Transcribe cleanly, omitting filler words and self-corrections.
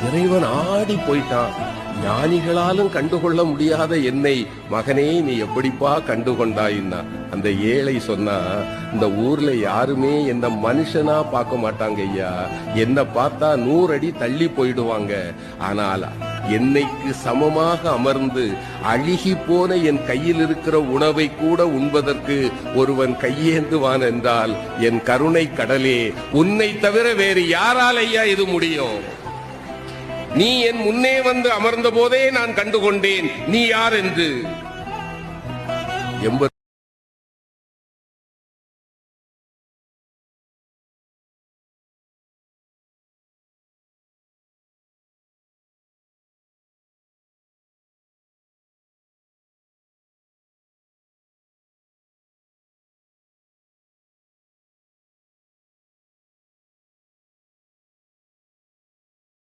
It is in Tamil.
இறைவன் ஆடி போயிட்டான். ஞானிகளாலும் கண்டுகொள்ள முடியாத என்னை மகனே நீ எப்படிப்பா கண்டுகொண்டாயின்னா அந்த ஏழை சொன்னா, இந்த ஊர்ல யாருமே என்ன மனுஷனா பார்க்க மாட்டாங்க ஐயா, என்ன பார்த்தா 100 அடி தள்ளி போயிடுவாங்க. ஆனால் என்னைக்கு சமமாக அமர்ந்து அழுகி போன என் கையில் இருக்கிற உணவை கூட உண்பதற்கு ஒருவன் கையேந்துவான் என்றால் என் கருணை கடலே, உன்னை தவிர வேறு யாரால் ஐயா இது முடியும்? நீ என் முன்னே வந்து அமர்ந்த போதே நான் கண்டுகொண்டேன் நீ யார் என்று.